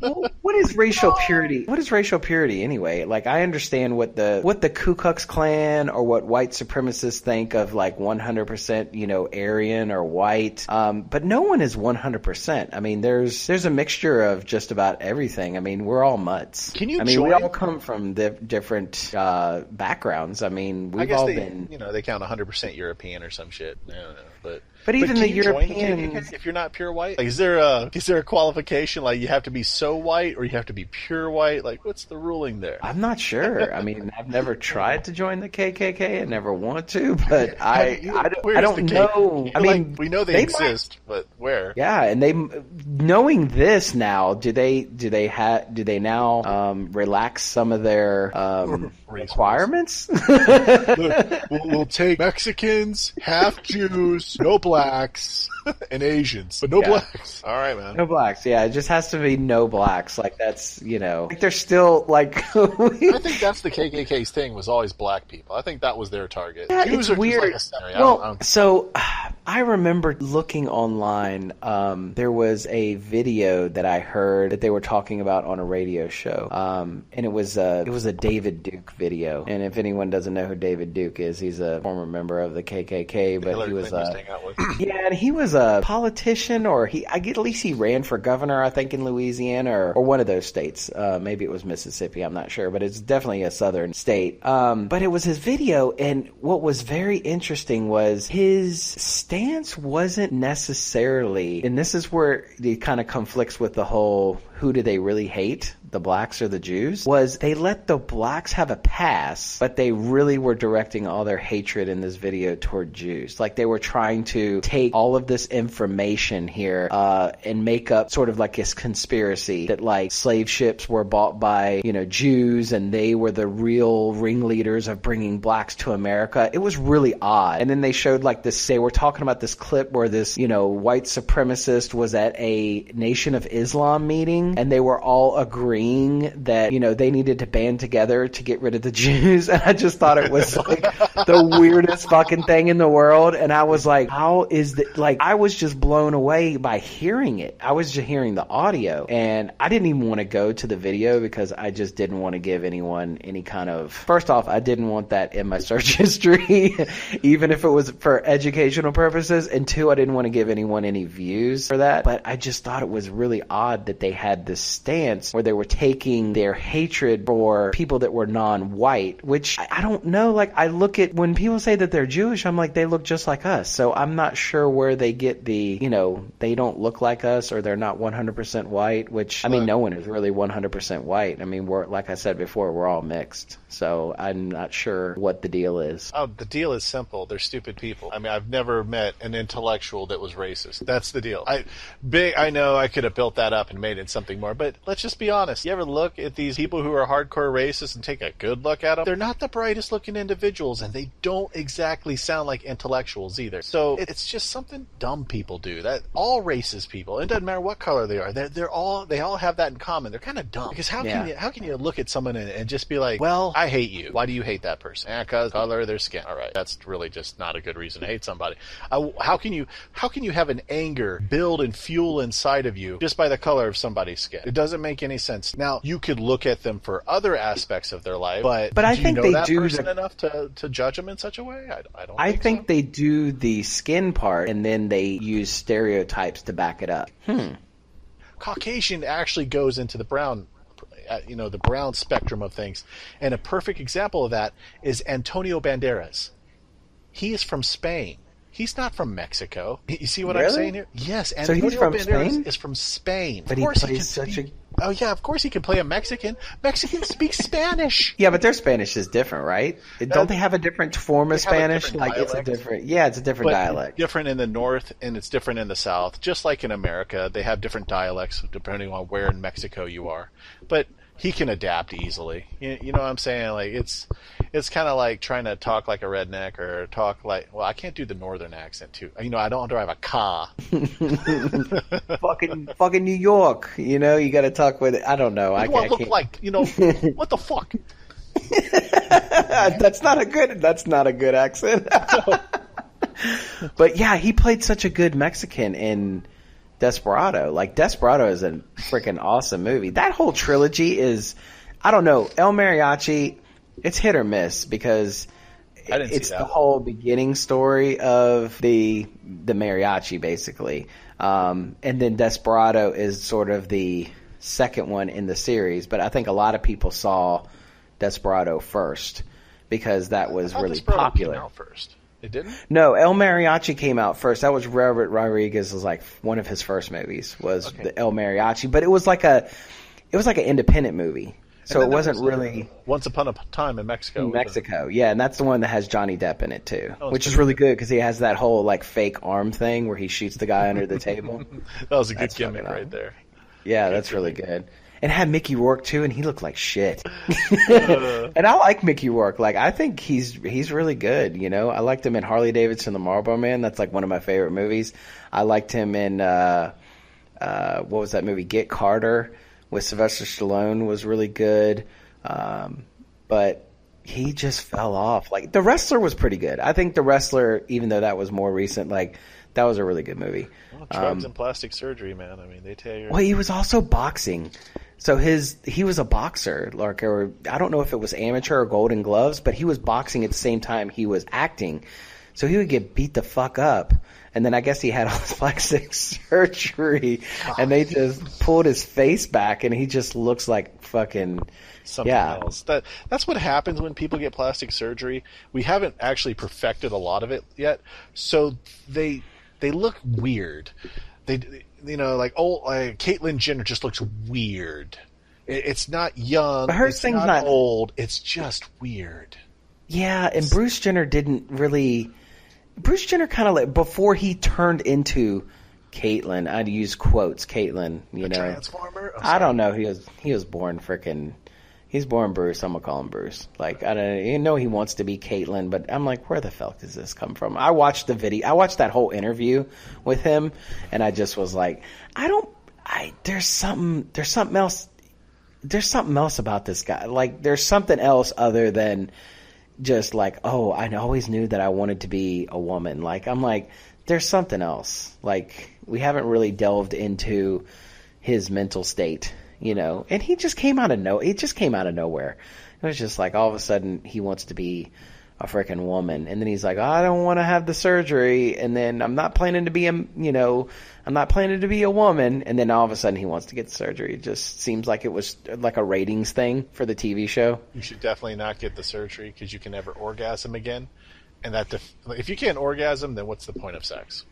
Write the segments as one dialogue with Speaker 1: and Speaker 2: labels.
Speaker 1: Well, what is racial purity? What is racial purity anyway? Like, I understand what the Ku Klux Klan or what white supremacists think of like 100%, Aryan or white. But no one is 100%. I mean, there's a mixture of just about everything. I mean, we're all mutts.
Speaker 2: Can you
Speaker 1: we
Speaker 2: join?
Speaker 1: all come from different backgrounds. I mean,
Speaker 2: I
Speaker 1: we've
Speaker 2: guess
Speaker 1: all
Speaker 2: they,
Speaker 1: been.
Speaker 2: they count 100% European or some shit. I don't know,
Speaker 1: But even
Speaker 2: can
Speaker 1: the
Speaker 2: you join the
Speaker 1: Europeans.
Speaker 2: KKK if you're not pure white, like, is there a qualification? Like, you have to be so white, or you have to be pure white? Like, what's the ruling there?
Speaker 1: I'm not sure. I mean, I've never tried to join the KKK. I never want to, but I don't know. I mean,
Speaker 2: we know they exist, but where?
Speaker 1: Yeah, and knowing this now, do they now relax some of their requirements?
Speaker 2: Look, we'll take Mexicans, half Jews, no blacks, and Asians, but no blacks. All right, man.
Speaker 1: No blacks. Yeah, it just has to be no blacks. Like, that's, like, they're still like.
Speaker 2: I think that's the KKK's thing, was always black people. I think that was their target.
Speaker 1: Yeah,
Speaker 2: Jews
Speaker 1: it's
Speaker 2: are
Speaker 1: weird.
Speaker 2: just like
Speaker 1: So I remember looking online. There was a video that I heard that they were talking about on a radio show, and it was a David Duke video. And if anyone doesn't know who David Duke is, he's a former member of the KKK, but he was and he was a politician, or at least he ran for governor, I think, in Louisiana or one of those states. Maybe it was Mississippi, I'm not sure, but it's definitely a southern state. But it was his video, and what was very interesting was his stance wasn't necessarily, and this is where it kind of conflicts with the whole who do they really hate, the blacks or the Jews, was they let the blacks have a pass, but they really were directing all their hatred in this video toward Jews. Like, they were trying to take all of this information here and make up sort of like this conspiracy that, like, slave ships were bought by, Jews, and they were the real ringleaders of bringing blacks to America. It was really odd. And then they showed like this, they were talking about this clip where this, white supremacist was at a Nation of Islam meeting, and they were all agreeing that, they needed to band together to get rid of the Jews. And I just thought it was like the weirdest fucking thing in the world. And I was like, how is that? Like, I was just blown away by hearing it. I was just hearing the audio, and I didn't even want to go to the video because I just didn't want to give anyone any kind of, first off, I didn't want that in my search history, even if it was for educational purposes. And two, I didn't want to give anyone any views for that. But I just thought it was really odd that they had this stance where they were taking their hatred for people that were non-white, which I don't know. Like, I look at when people say that they're Jewish, I'm like, they look just like us. So I'm not sure where they get the, they don't look like us, or they're not 100% white, which, I mean, no one is really 100% white. I mean, we're, like I said before, we're all mixed. So I'm not sure what the deal is.
Speaker 2: Oh, the deal is simple. They're stupid people. I mean, I've never met an intellectual that was racist. That's the deal. I know I could have built that up and made it something more, but let's just be honest. You ever look at these people who are hardcore racists and take a good look at them? They're not the brightest looking individuals, and they don't exactly sound like intellectuals either. So it's just something dumb people do. That all racist people, it doesn't matter what color they are, they all have that in common. They're kind of dumb. Because how can you look at someone and just be like, well, I hate you. Why do you hate that person? Because color of their skin. All right, that's really just not a good reason to hate somebody. How can you have an anger build and fuel inside of you just by the color of somebody's skin? It doesn't make any sense. Now, you could look at them for other aspects of their life, but
Speaker 1: I think they do
Speaker 2: person enough to judge them in such a way? I don't think so.
Speaker 1: They do the skin part, and then they use stereotypes to back it up.
Speaker 2: Caucasian actually goes into the brown, the brown spectrum of things. And a perfect example of that is Antonio Banderas. He is from Spain. He's not from Mexico. You see what I'm saying here? Yes, Antonio Banderas is from Spain.
Speaker 1: But he plays such a...
Speaker 2: Oh, yeah, of course he can play a Mexican. Mexicans speak Spanish.
Speaker 1: Yeah, but their Spanish is different, right? Don't they have a different form of Spanish? Like, it's a different dialect.
Speaker 2: It's different in the north, and it's different in the south. Just like in America, they have different dialects depending on where in Mexico you are. But he can adapt easily. You know what I'm saying? Like, it's kind of like trying to talk like a redneck or talk like, well, I can't do the northern accent too. I don't drive a car.
Speaker 1: fucking New York. You got to talk with it. I don't know.
Speaker 2: I can't look like, what the fuck?
Speaker 1: That's not a good accent. But yeah, he played such a good Mexican, and Desperado. Like, Desperado is a freaking awesome movie. That whole trilogy is, I don't know, El Mariachi, it's hit or miss because it's the whole beginning story of the mariachi, basically. And then Desperado is sort of the second one in the series, but I think a lot of people saw Desperado first because that was really
Speaker 2: Desperado
Speaker 1: popular.
Speaker 2: Came out first. It didn't?
Speaker 1: No, El Mariachi came out first. That was Robert Rodriguez's, like, one of his first movies was the El Mariachi, but it was like an independent movie. So it wasn't really
Speaker 2: Once Upon a Time in Mexico.
Speaker 1: Yeah, and that's the one that has Johnny Depp in it too, which is really good because he has that whole like fake arm thing where he shoots the guy under the table.
Speaker 2: That was a good gimmick right there.
Speaker 1: Yeah, that's really good. And it had Mickey Rourke too, and he looked like shit. And I like Mickey Rourke. Like, I think he's really good. You know, I liked him in Harley Davidson: The Marlboro Man. That's like one of my favorite movies. I liked him in what was that movie? Get Carter with Sylvester Stallone was really good. But he just fell off. Like, The Wrestler was pretty good. I think The Wrestler, even though that was more recent, like, that was a really good movie.
Speaker 2: Well, drugs and plastic surgery, man. I mean, they tell you.
Speaker 1: Well, he was also boxing. So he was a boxer, like, or I don't know if it was amateur or Golden Gloves, but he was boxing at the same time he was acting. So he would get beat the fuck up. And then I guess he had all this plastic surgery, and they just pulled his face back, and he just looks like fucking
Speaker 2: something else. That's what happens when people get plastic surgery. We haven't actually perfected a lot of it yet, so they look weird. Like Caitlyn Jenner just looks weird. It's not young.
Speaker 1: But her
Speaker 2: it's
Speaker 1: thing's
Speaker 2: not old. It's just weird.
Speaker 1: Yeah, and Bruce Jenner didn't really. Bruce Jenner kind of, like, before he turned into Caitlyn, I'd use quotes, Caitlyn, you know.
Speaker 2: Transformer?
Speaker 1: I don't know. He was born he's born Bruce. I'm going to call him Bruce. Like, I don't know. He wants to be Caitlyn, but I'm like, where the fuck does this come from? I watched the video. I watched that whole interview with him, and I just was like, there's something else. There's something else about this guy. Like, there's something else other than just like, oh, I always knew that I wanted to be a woman. Like, I'm like, there's something else. Like, we haven't really delved into his mental state, you know. And he just came out of nowhere. It was just like all of a sudden he wants to be a freaking woman, and then he's like, oh, I don't want to have the surgery, and then I'm not planning to be a woman, and then all of a sudden he wants to get the surgery. It just seems like it was like a ratings thing for the TV show.
Speaker 2: You should definitely not get the surgery because you can never orgasm again, and if you can't orgasm, then what's the point of sex?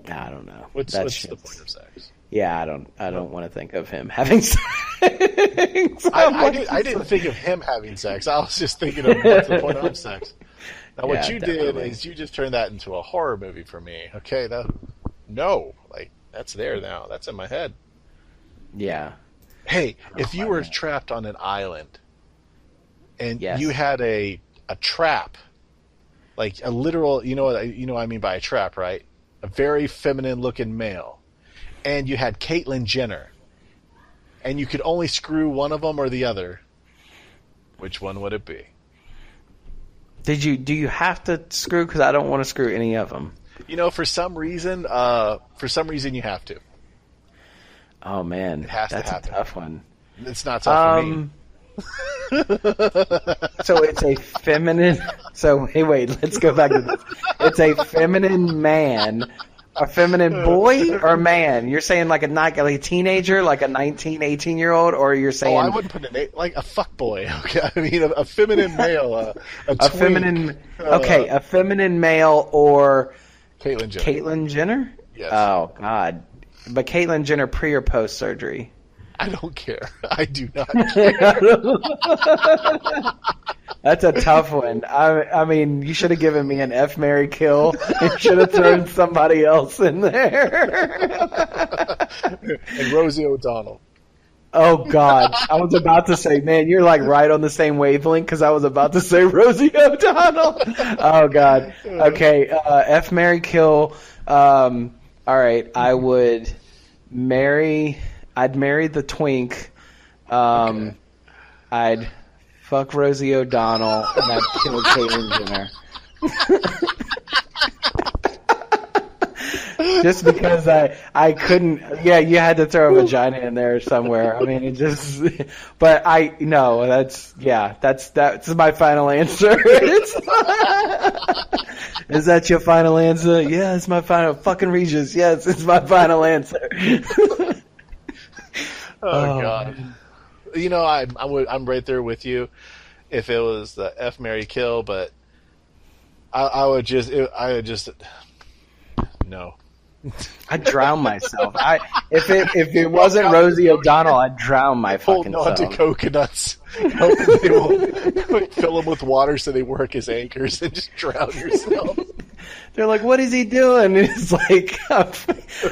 Speaker 1: I don't know.
Speaker 2: What's the point of sex?
Speaker 1: Yeah, I don't want to think of him having sex.
Speaker 2: I didn't think of him having sex. I was just thinking of what's the point of sex. Now, what you did is you just turned that into a horror movie for me. Okay, that's there now. That's in my head.
Speaker 1: Yeah.
Speaker 2: Hey, if you were trapped on an island and you had a trap, like a literal, you know what I mean by a trap, right? A very feminine looking male, and you had Caitlyn Jenner, and you could only screw one of them or the other, which one would it be?
Speaker 1: Do you have to screw? Because I don't want to screw any of them.
Speaker 2: You know, for some reason you have to.
Speaker 1: Oh man, that's a tough one.
Speaker 2: It's not tough for me.
Speaker 1: So it's a feminine. So wait, let's go back to this. It's a feminine man, a feminine boy or man. You're saying like a teenager, like a 19, 18-year-old, or you're saying?
Speaker 2: Oh, I wouldn't put like a fuck boy. Okay, I mean a feminine male, a
Speaker 1: feminine. Okay, a feminine male or
Speaker 2: Caitlyn Jenner.
Speaker 1: Caitlyn Jenner?
Speaker 2: Yes.
Speaker 1: Oh God, but Caitlyn Jenner pre or post surgery?
Speaker 2: I don't care. I do not care.
Speaker 1: That's a tough one. I mean, you should have given me an F, Marry, Kill. You should have thrown somebody else in there.
Speaker 2: And Rosie O'Donnell.
Speaker 1: Oh, God. I was about to say, man, you're like right on the same wavelength because I was about to say Rosie O'Donnell. Oh, God. Okay. F, Marry, Kill. All right. I'd marry the twink. Okay. I'd fuck Rosie O'Donnell, and I'd kill Caitlyn Jenner. just because I couldn't. Yeah, you had to throw a vagina in there somewhere. I mean, it just. But that's my final answer. Is that your final answer? Yeah, it's my final. Fucking Regis. Yes, it's my final answer.
Speaker 2: Oh God. You know, I'm right there with you. If it was the F, Marry, Kill, but I would just no.
Speaker 1: I'd drown myself. If it wasn't Rosie O'Donnell, I'd drown my fucking
Speaker 2: Hold
Speaker 1: self.
Speaker 2: on to coconuts. Hoping they will fill them with water so they work as anchors and just drown yourself.
Speaker 1: They're like, "What is he doing?" And it's like,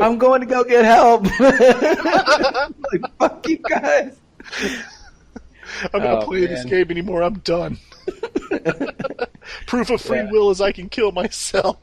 Speaker 1: "I'm going to go get help." Like, fuck you guys.
Speaker 2: I'm not playing this game anymore. I'm done. Proof of free will is I can kill myself.